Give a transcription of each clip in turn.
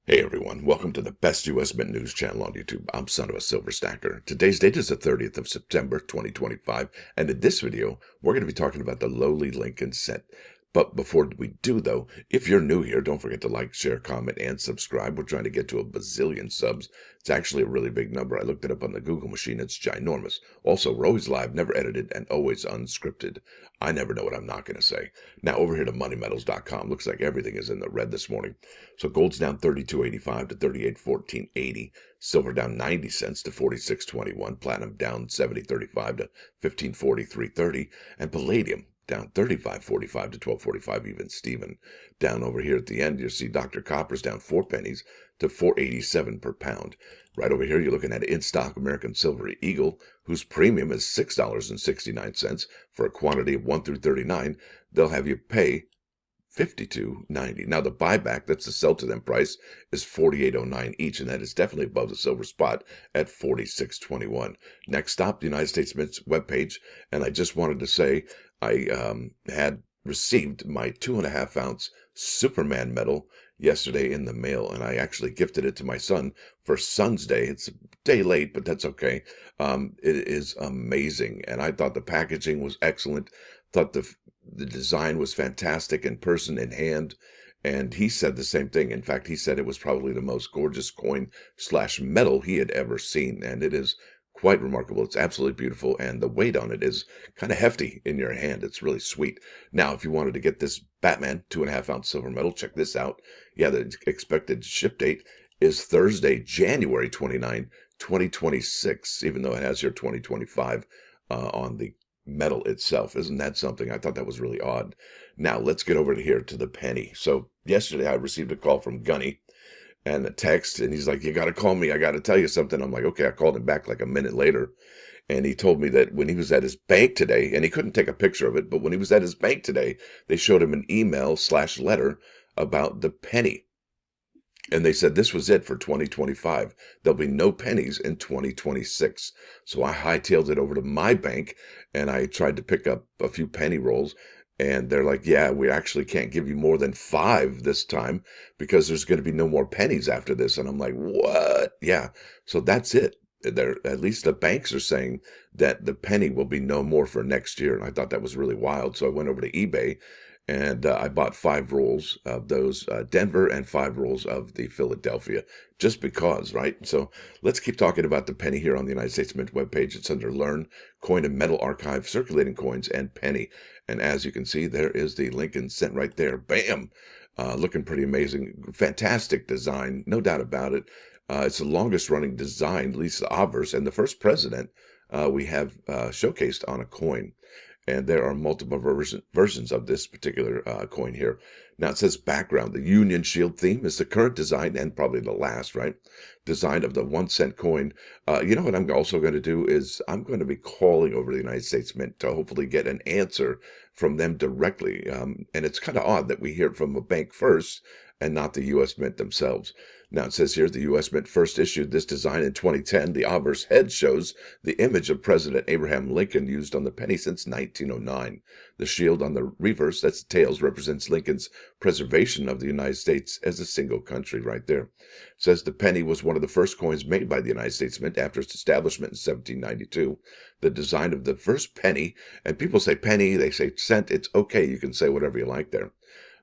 Hey everyone, welcome to the best US Mint news channel on YouTube. I'm Son of a Silver Stacker. Today's date is the 30th of September, 2025, and in this video, we're going to be talking about the lowly Lincoln set. But before we do though, if you're new here, don't forget to like, share, comment, and subscribe. We're trying to get to a bazillion subs. It's actually a really big number. I looked it up on the Google machine. It's ginormous. Also, we're always live, never edited, and always unscripted. I never know what I'm not going to say. Now over here to moneymetals.com. Looks like everything is in the red this morning. So gold's down 32.85 to 38.1480. Silver down 90 cents to 46.21. Platinum down 70.35 to 15.43.30. And palladium down 35.45 to 12.45 even Steven. Down over here at the end, you see Dr. Copper's down 4 pennies to 4.87 per pound. Right over here, you're looking at in-stock American Silver Eagle, whose premium is $6.69 for a quantity of 1 through 39. They'll have you pay $52.90. Now the buyback, that's the sell to them price, is $48.09 each, and that is definitely above the silver spot at $46.21. Next stop, the United States Mint's webpage, and I just wanted to say I had received my 2.5 ounce Superman medal yesterday in the mail, and I actually gifted it to my son for Son's Day. It's a day late, but that's okay. It is amazing, and I thought the packaging was excellent. Thought the design was fantastic in person, in hand, and he said the same thing. In fact, he said it was probably the most gorgeous coin slash metal he had ever seen, and it is quite remarkable. It's absolutely beautiful, and the weight on it is kind of hefty in your hand. It's really sweet. Now, if you wanted to get this Batman 2.5 ounce silver medal, check this out. Yeah, the expected ship date is Thursday, January 29, 2026, even though it has here 2025 on the metal itself. Isn't that something? I thought that was really odd. Now let's get over to here to the penny. So yesterday I received a call from Gunny and a text, and he's like, "You got to call me. I got to tell you something." I'm like, "Okay." I called him back like a minute later, and he told me that when he was at his bank today, and he couldn't take a picture of it, but when he was at his bank today, they showed him an email slash letter about the penny. And they said this was it for 2025. There'll be no pennies in 2026. So I hightailed it over to my bank and I tried to pick up a few penny rolls. And they're like, "Yeah, we actually can't give you more than 5 this time because there's going to be no more pennies after this." And I'm like, "What?" Yeah. So that's it. At least the banks are saying that the penny will be no more for next year. And I thought that was really wild. So I went over to eBay and I bought 5 rolls of those Denver and 5 rolls of the Philadelphia, just because, right? So let's keep talking about the penny here on the United States Mint webpage. It's under Learn, Coin and Metal Archive, Circulating Coins, and Penny. And as you can see, there is the Lincoln cent right there. Bam! Looking pretty amazing. Fantastic design, no doubt about it. It's the longest running design, at least the obverse, and the first president we have showcased on a coin. And there are multiple versions of this particular coin here. Now it says background. The Union Shield theme is the current design and probably the last, right? Design of the 1 cent coin. You know what I'm also going to do is I'm going to be calling over the United States Mint to hopefully get an answer from them directly. And it's kind of odd that we hear it from a bank first and not the U.S. Mint themselves. Now it says here the U.S. Mint first issued this design in 2010. The obverse head shows the image of President Abraham Lincoln used on the penny since 1909. The shield on the reverse, that's the tails, represents Lincoln's preservation of the United States as a single country right there. It says the penny was one of the first coins made by the United States Mint after its establishment in 1792. The design of the first penny, and people say penny, they say cent, it's okay, you can say whatever you like there.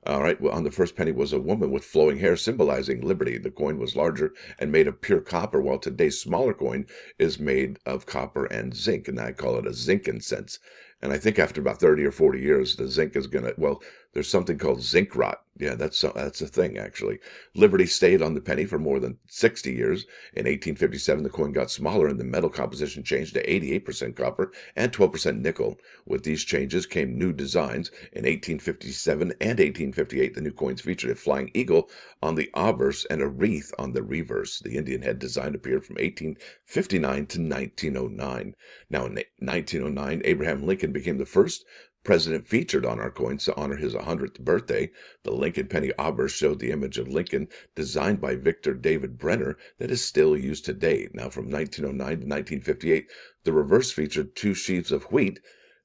All right, well, on the first penny was a woman with flowing hair symbolizing liberty. The coin was larger and made of pure copper, while today's smaller coin is made of copper and zinc, and I call it a zinc cent. And I think after about 30 or 40 years, the zinc is going to, well, there's something called zinc rot. Yeah, that's a thing, actually. Liberty stayed on the penny for more than 60 years. In 1857, the coin got smaller and the metal composition changed to 88% copper and 12% nickel. With these changes came new designs. In 1857 and 1858, the new coins featured a flying eagle on the obverse and a wreath on the reverse. The Indian head design appeared from 1859 to 1909. Now, in 1909, Abraham Lincoln became the first president featured on our coins to honor his 100th birthday. The Lincoln penny obverse showed the image of Lincoln, designed by Victor David Brenner, that is still used today. Now, from 1909 to 1958, the reverse featured 2 sheaves of wheat.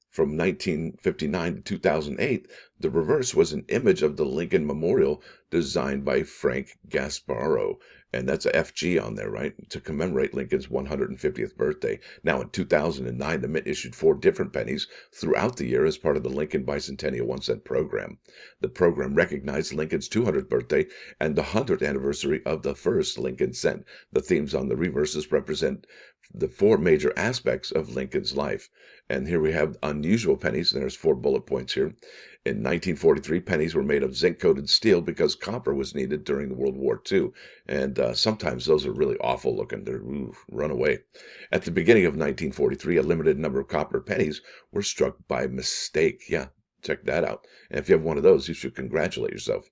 From 1959 to 2008, The reverse was an image of the Lincoln Memorial designed by Frank Gasparro. And that's a FG on there, right? To commemorate Lincoln's 150th birthday. Now, in 2009, the Mint issued 4 different pennies throughout the year as part of the Lincoln Bicentennial 1-cent program. The program recognized Lincoln's 200th birthday and the 100th anniversary of the first Lincoln cent. The themes on the reverses represent the 4 major aspects of Lincoln's life. And here we have unusual pennies, and there's 4 bullet points here. In 1943, pennies were made of zinc-coated steel because copper was needed during World War II. And sometimes those are really awful looking. They're, run away. At the beginning of 1943, a limited number of copper pennies were struck by mistake. Yeah, check that out. And if you have one of those, you should congratulate yourself.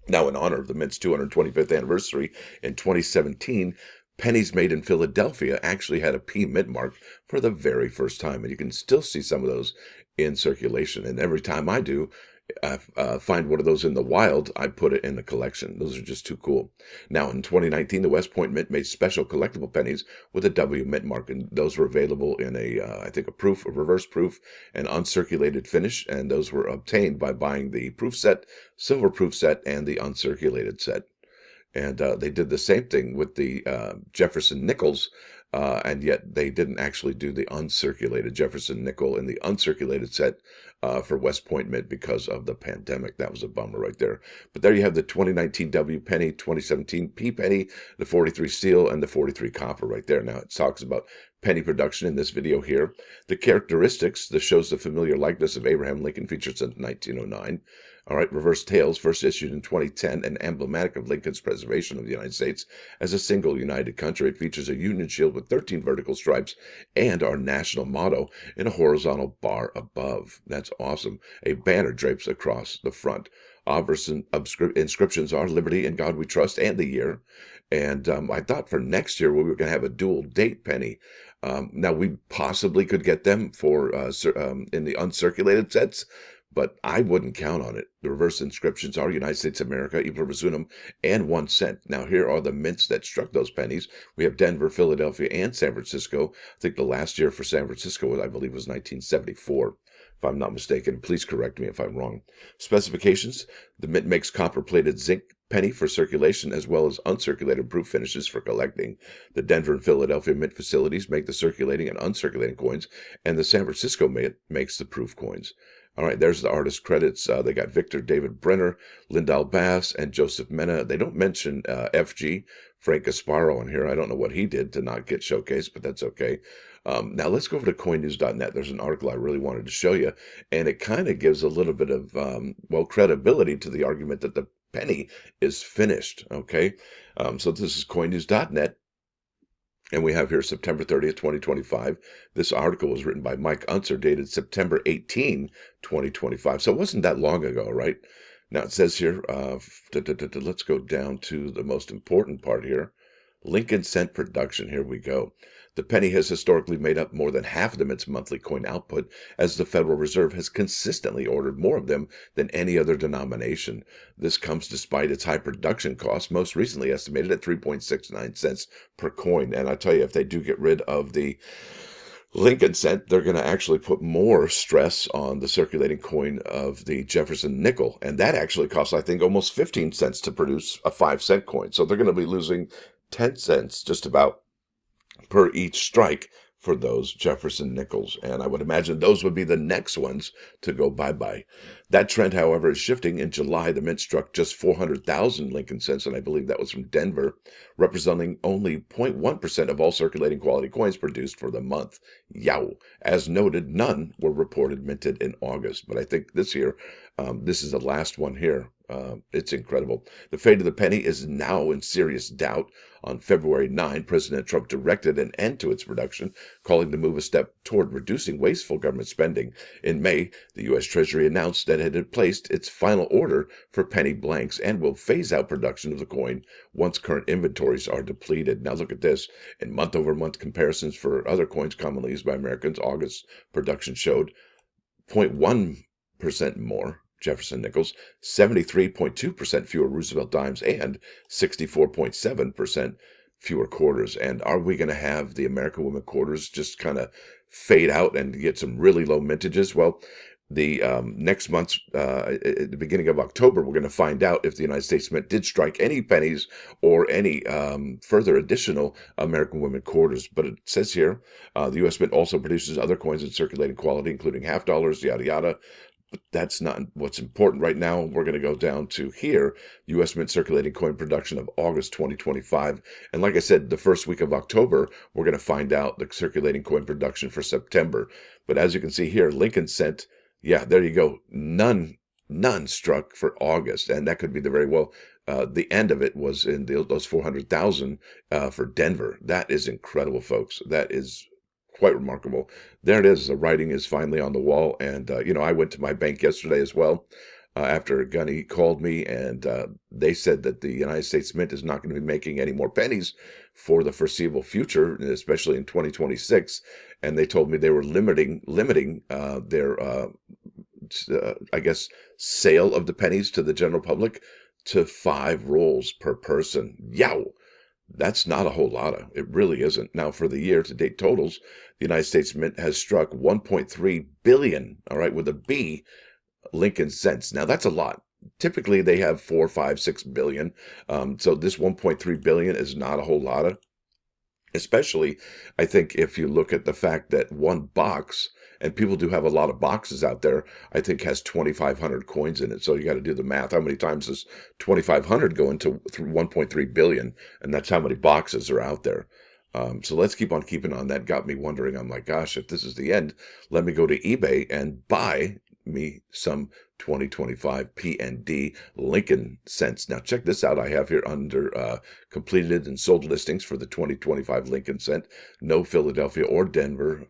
Now, in honor of the Mint's 225th anniversary in 2017, pennies made in Philadelphia actually had a P mint mark for the very first time. And you can still see some of those in circulation. And every time I do find one of those in the wild, I put it in the collection. Those are just too cool. Now, in 2019, the West Point Mint made special collectible pennies with a W mint mark. And those were available in I think, a reverse proof, and uncirculated finish. And those were obtained by buying the proof set, silver proof set, and the uncirculated set. And they did the same thing with the Jefferson nickels, and yet they didn't actually do the uncirculated Jefferson nickel in the uncirculated set for West Point Mint because of the pandemic. That was a bummer right there. But there you have the 2019 W penny, 2017 P penny, the 43 steel, and the 43 copper right there. Now, it talks about penny production in this video here. The characteristics, this shows the familiar likeness of Abraham Lincoln featured since 1909. All right, reverse tails, first issued in 2010 and emblematic of Lincoln's preservation of the United States as a single united country. It features a Union shield with 13 vertical stripes and our national motto in a horizontal bar above. That's awesome. A banner drapes across the front. Obverse inscriptions are Liberty, in God We Trust, and the year. And I thought for next year we were going to have a dual date penny. Now, we possibly could get them for in the uncirculated sets, but I wouldn't count on it. The reverse inscriptions are United States of America, E pluribus unum, and 1 cent. Now, here are the mints that struck those pennies. We have Denver, Philadelphia, and San Francisco. I think the last year for San Francisco, I believe, was 1974. If I'm not mistaken. Please correct me if I'm wrong. Specifications: the mint makes copper-plated zinc penny for circulation as well as uncirculated proof finishes for collecting. The Denver and Philadelphia mint facilities make the circulating and uncirculating coins, and the San Francisco mint makes the proof coins. All right, there's the artist credits. They got Victor David Brenner, Lindell Bass, and Joseph Mena. They don't mention FG, Frank Gasparro, on here. I don't know what he did to not get showcased, but that's okay. Now let's go over to coinnews.net. There's an article I really wanted to show you, and it kind of gives a little bit of, credibility to the argument that the penny is finished, okay? So this is coinnews.net. And we have here September 30th, 2025. This article was written by Mike Unser, dated September 18, 2025. So it wasn't that long ago, right? Now it says here, let's go down to the most important part here. Lincoln cent production. Here we go. The penny has historically made up more than half of the Mint's monthly coin output, as the Federal Reserve has consistently ordered more of them than any other denomination. This comes despite its high production cost, most recently estimated at 3.69 cents per coin. And I tell you, if they do get rid of the Lincoln cent, they're going to actually put more stress on the circulating coin of the Jefferson nickel. And that actually costs, I think, almost 15 cents to produce a 5-cent coin. So they're going to be losing 10 cents just about per each strike for those Jefferson nickels. And I would imagine those would be the next ones to go bye-bye. That trend, however, is shifting. In July, the Mint struck just 400,000 Lincoln cents, and I believe that was from Denver, representing only 0.1% of all circulating quality coins produced for the month. Yow! As noted, none were reported minted in August. But I think this year, this is the last one here. It's incredible. The fate of the penny is now in serious doubt. On February 9, President Trump directed an end to its production, calling the move a step toward reducing wasteful government spending. In May, the U.S. Treasury announced that it had placed its final order for penny blanks and will phase out production of the coin once current inventories are depleted. Now look at this. In month-over-month comparisons for other coins commonly used by Americans, August production showed 0.1% more Jefferson nickels, 73.2% fewer Roosevelt dimes, and 64.7% fewer quarters. And are we going to have the American women quarters just kind of fade out and get some really low mintages? Well, The next month's at the beginning of October, we're going to find out if the United States Mint did strike any pennies or any further additional American women quarters. But it says here the U.S. Mint also produces other coins in circulating quality, including half dollars, yada yada. But that's not what's important right now. We're going to go down to here, U.S. Mint circulating coin production of August 2025. And like I said, the first week of October, we're going to find out the circulating coin production for September. But as you can see here, Lincoln Cent, yeah, there you go. None struck for August. And that could be the very well, the end of it was in those 400,000 for Denver. That is incredible, folks. That is quite remarkable. There it is. The writing is finally on the wall. And, I went to my bank yesterday as well after Gunny called me, and they said that the United States Mint is not going to be making any more pennies for the foreseeable future, especially in 2026. And they told me they were limiting their, I guess, sale of the pennies to the general public to 5 rolls per person. Yow! That's not a whole lot. It really isn't. Now, for the year-to-date totals, the United States Mint has struck 1.3 billion, all right, with a B, Lincoln cents. Now, that's a lot. Typically, they have 4, 5, 6 billion. So this 1.3 billion is not a whole lot. Especially, I think, if you look at the fact that one box, and people do have a lot of boxes out there, I think has 2,500 coins in it. So you got to do the math. How many times does 2,500 go into 1.3 billion? And that's how many boxes are out there. So let's keep on keeping on. That got me wondering. I'm like, gosh, if this is the end, let me go to eBay and buy me some 2025 PND Lincoln cents. Now check this out. I have here under completed and sold listings for the 2025 Lincoln cent. No Philadelphia or Denver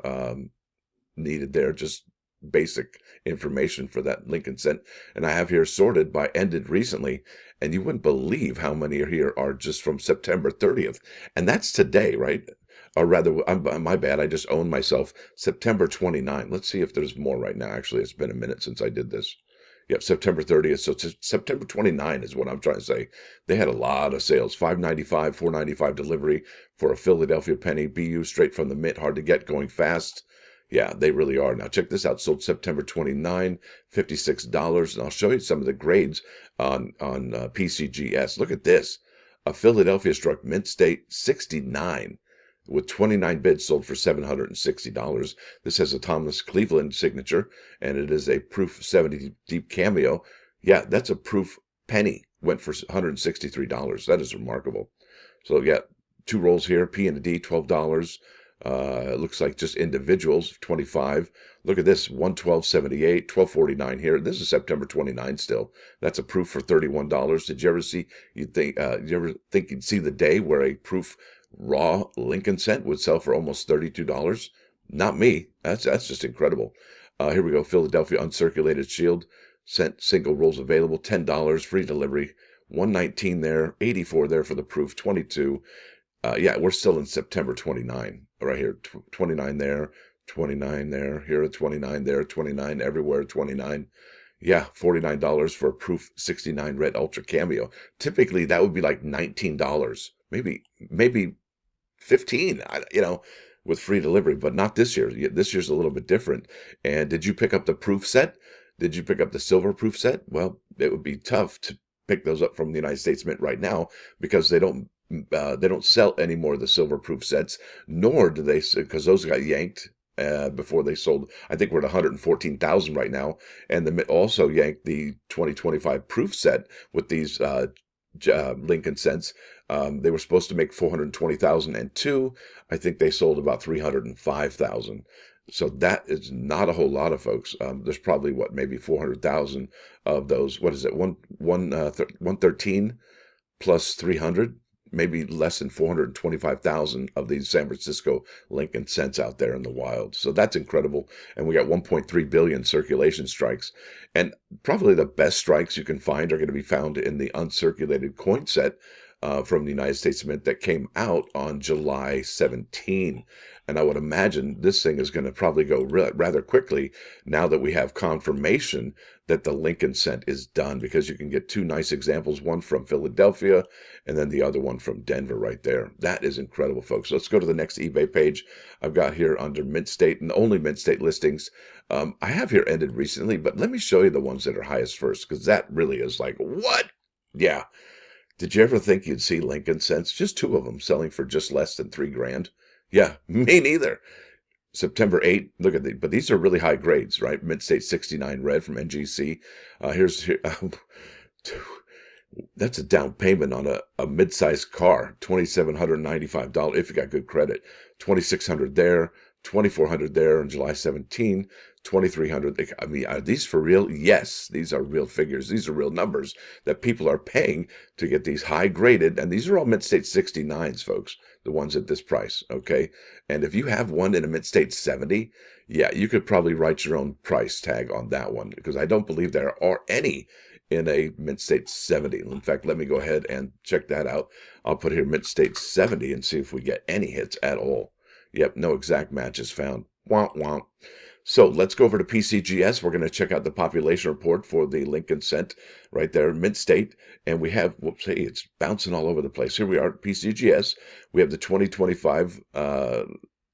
needed there. Just basic information for that Lincoln cent. And I have here sorted by ended recently. And you wouldn't believe how many are here are just from September 30th. And that's today, right? Or rather, my bad, I just owned myself September 29. Let's see if there's more right now. Actually, it's been a minute since I did this. Yep, September 30th. So September 29 is what I'm trying to say. They had a lot of sales. $5.95, $4.95 delivery for a Philadelphia penny BU straight from the mint. Hard to get, going fast. Yeah, they really are. Now check this out. Sold September 29, $56. And I'll show you some of the grades on PCGS. Look at this. A Philadelphia struck mint state 69. With 29 bids sold for $760. This has a Thomas Cleveland signature, and it is a proof 70 deep cameo. Yeah, that's a proof penny. Went for $163. That is remarkable. So yeah, 2 rolls here. P and a D, $12. It looks like just individuals, 25. Look at this, 112.78, 12.49 here. This is September 29 still. That's a proof for $31. Did you ever see? You ever think you'd see the day where a proof raw Lincoln cent would sell for almost $32? Not me. That's just incredible. Here we go. Philadelphia Uncirculated Shield cent single rolls available, $10, free delivery. 119 there, 84 there for the proof, 22. Yeah, we're still in September 29 right here. 29 there, 29 there, here at 29 there, 29 everywhere, 29. Yeah, $49 for a proof 69 red ultra cameo. Typically that would be like $19, maybe 15, with free delivery, but not this year. This year's a little bit different. And did you pick up the proof set? Did you pick up the silver proof set? Well, it would be tough to pick those up from the United States Mint right now because they don't sell any more of the silver proof sets, nor do they, because those got yanked before they sold. I think we're at 114,000 right now, and the Mint also yanked the 2025 proof set with these Lincoln cents. They were supposed to make 420,002. I think they sold about 305,000. So that is not a whole lot of folks. There's probably maybe 400,000 of those. What is it? 113 plus 300. Maybe less than 425,000 of these San Francisco Lincoln cents out there in the wild. So that's incredible. And we got 1.3 billion circulation strikes. And probably the best strikes you can find are going to be found in the uncirculated coin set. from the United States Mint that came out on July 17. And I would imagine this thing is going to probably go rather quickly now that we have confirmation that the Lincoln Cent is done, because you can get two nice examples, one from Philadelphia and then the other one from Denver right there. That is incredible, folks. Let's go to the next eBay page. I've got here under Mint State and only Mint State listings. I have here ended recently, but let me show you the ones that are highest first, because that really is like, what? Yeah. Did you ever think you'd see Lincoln Cents? Just two of them selling for just less than $3,000. Yeah, me neither. September 8th, look at these, but these are really high grades, right? Mint State 69 red from NGC. That's a down payment on a mid-sized car, $2,795 if you got good credit. $2,600 there, $2,400 there on July 17, $2,300. I mean, are these for real? Yes, these are real figures. These are real numbers that people are paying to get these high graded, and these are all Mint State 69s, folks, the ones at this price, okay? And if you have one in a Mint State 70, yeah, you could probably write your own price tag on that one, because I don't believe there are any in a Mint State 70. In fact, let me go ahead and check that out. I'll put here Mint State 70 and see if we get any hits at all. Yep, no exact matches found. Womp womp. So let's go over to PCGS. We're going to check out the population report for the Lincoln Cent right there, Mint State. And we have, whoops, hey, it's bouncing all over the place. Here we are at PCGS. We have the 2025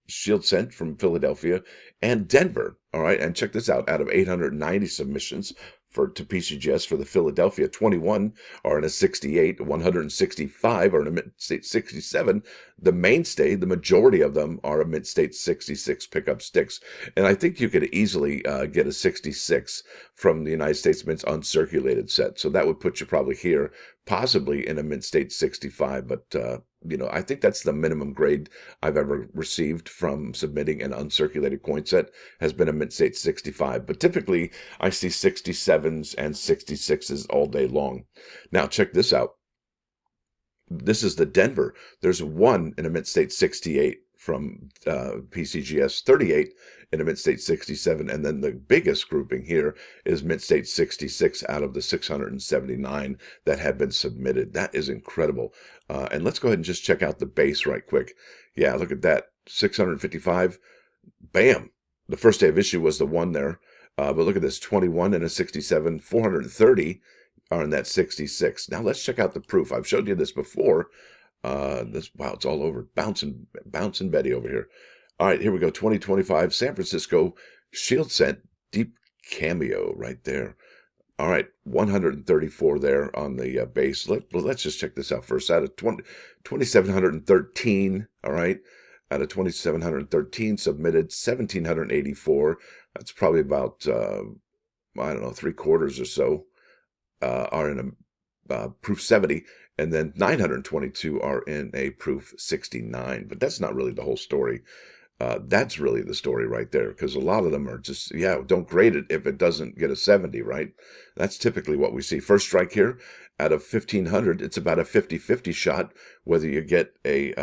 Shield Cent from Philadelphia and Denver. All right, and check this out. Out of 890 submissions to PCGS for the Philadelphia, 21 are in a 68, 165 are in a Mint State 67. The mainstay, the majority of them are a Mint State 66 pickup sticks. And I think you could easily get a 66 from the United States Mint's uncirculated set. So that would put you probably here, possibly in a Mint State 65. But, I think that's the minimum grade I've ever received from submitting an uncirculated coin set, has been a Mint State 65. But typically, I see 67s and 66s all day long. Now, check this out. This is the Denver. There's one in a Mint State 68 from PCGS, 38 in a Mint State 67, and then the biggest grouping here is Mint State 66 out of the 679 that have been submitted. That is incredible. And let's go ahead and just check out the base right quick. Yeah, look at that, 655. Bam. The first day of issue was the one there. But look at this, 21 in a 67, 430 are in that 66. Now let's check out the proof. I've showed you this before. Wow, it's all over. Bouncing Betty over here. All right, here we go. 2025 San Francisco Shield Cent Deep Cameo right there. All right, 134 there on the base. Let's just check this out first. Out of 2,713, all right, out of 2,713 submitted, 1,784. That's probably about, I don't know, 3/4 or so are in a proof 70, and then 922 are in a proof 69. But that's not really the whole story. That's really the story right there, because a lot of them are just, yeah, don't grade it if it doesn't get a 70, right? That's typically what we see. First strike here, out of 1,500, it's about a 50-50 shot whether you get a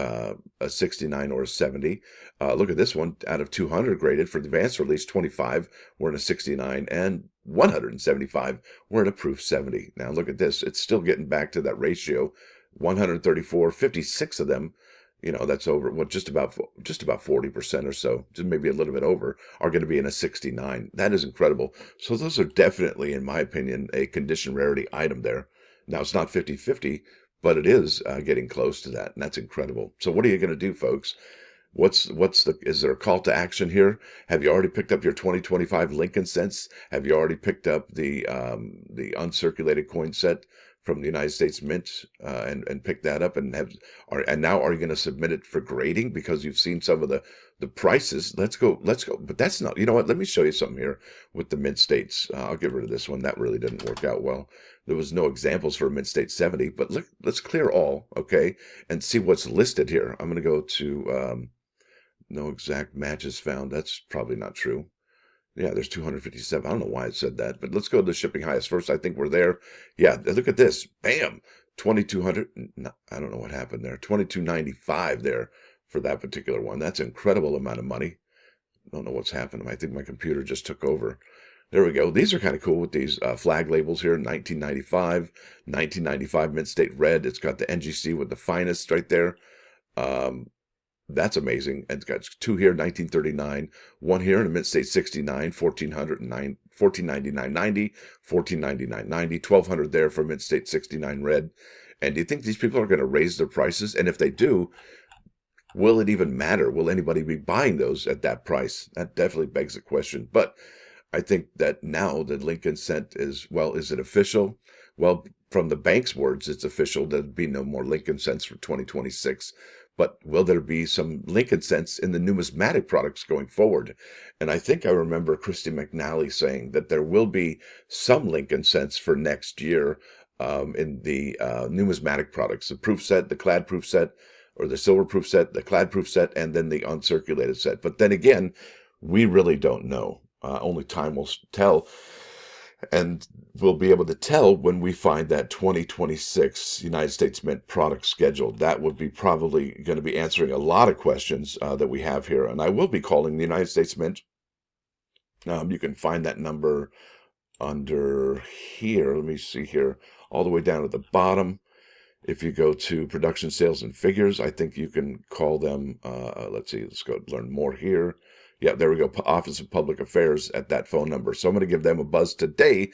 69 or a 70. Look at this one, out of 200 graded for the advanced release, 25 we're in a 69, and 175 we're in a proof 70. Now look at this, it's still getting back to that ratio. 134, 56 of them, that's over, well, just about 40% or so, just maybe a little bit over, are going to be in a 69. That is incredible. So those are definitely, in my opinion, a condition rarity item there. Now, it's not 50-50, but it is getting close to that, and that's incredible. So what are you going to do, folks? Is there a call to action here? Have you already picked up your 2025 Lincoln Cents? Have you already picked up the uncirculated coin set from the United States Mint and picked that up, and now are you going to submit it for grading because you've seen some of the prices? Let's go. But that's not, you know what? Let me show you something here with the Mint States. I'll get rid of this one. That really didn't work out well. There was no examples for a Mint State 70, but look, let's clear all, okay, and see what's listed here. I'm going to go to no exact matches found. That's probably not true. Yeah, there's 257. I don't know why it said that, but let's go to the shipping highest first. I think we're there. Yeah, look at this. Bam, 2,200. I don't know what happened there. 2,295 there for that particular one. That's an incredible amount of money. I don't know what's happened. I think my computer just took over. There we go. These are kind of cool with these flag labels here. 1995 Mint State Red. It's got the NGC with the finest right there. Um, that's amazing. And it's got two here, 1939, one here in a Mint State 69, 1409, 1499.90, 1499.90, 1200 there for Mint State 69 Red. And do you think these people are going to raise their prices? And if they do, will it even matter? Will anybody be buying those at that price? That definitely begs the question. But I think that now the Lincoln cent is, well, is it official? Well, from the bank's words, it's official. There'll be no more Lincoln cents for 2026. But will there be some Lincoln cents in the numismatic products going forward? And I think I remember Christy McNally saying that there will be some Lincoln cents for next year in the numismatic products, the proof set, the clad proof set, or the silver proof set, the clad proof set, and then the uncirculated set. But then again, we really don't know. Only time will tell, and we'll be able to tell when we find that 2026 United States Mint product schedule. That would be probably going to be answering a lot of questions that we have here, and I will be calling the United States Mint. You can find that number under here. Let me see here, all the way down at the bottom. If you go to production, sales, and figures, I think you can call them. Let's see, let's go learn more here. Yeah, there we go. Office of Public Affairs at that phone number. So I'm going to give them a buzz today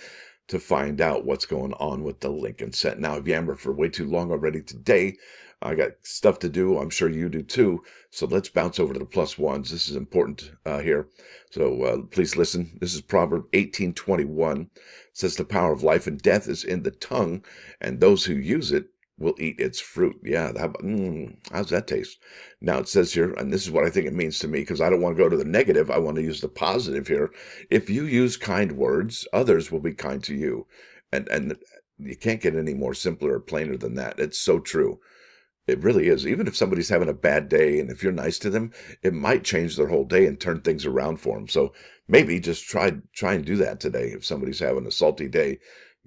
to find out what's going on with the Lincoln cent. Now, I've yammered for way too long already today. I got stuff to do. I'm sure you do too. So let's bounce over to the plus ones. This is important here. So please listen. This is Proverb 18:21. It says the power of life and death is in the tongue, and those who use it will eat its fruit. Yeah, how's that taste? Now it says here, and this is what I think it means to me, because I don't want to go to the negative. I want to use the positive here. If you use kind words, others will be kind to you. And you can't get any more simpler or plainer than that. It's so true. It really is. Even if somebody's having a bad day, and if you're nice to them, it might change their whole day and turn things around for them. So maybe just try and do that today. If somebody's having a salty day,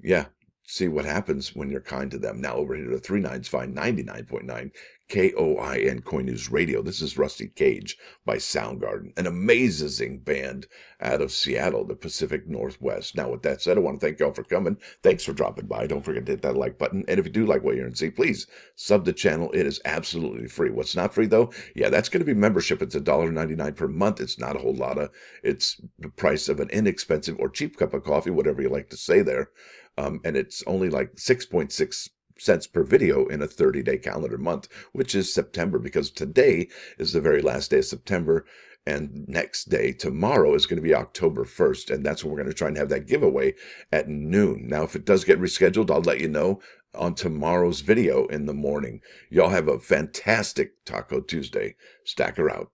yeah, see what happens when you're kind to them. Now over here to 39's Fine 99.9 KOIN Coin News Radio. This is Rusty Cage by Soundgarden, an amazing band out of Seattle, the Pacific Northwest. Now, with that said, I want to thank y'all for coming. Thanks for dropping by. Don't forget to hit that like button. And if you do like what you're hearing, see, please sub the channel. It is absolutely free. What's not free, though? Yeah, that's going to be membership. It's $1.99 per month. It's not a whole lot of, it's the price of an inexpensive or cheap cup of coffee, whatever you like to say there. And it's only like 6.6 cents per video in a 30-day calendar month, which is September, because today is the very last day of September, and next day, tomorrow, is going to be October 1st, and that's when we're going to try and have that giveaway at noon. Now, if it does get rescheduled, I'll let you know on tomorrow's video in the morning. Y'all have a fantastic Taco Tuesday. Stacker out.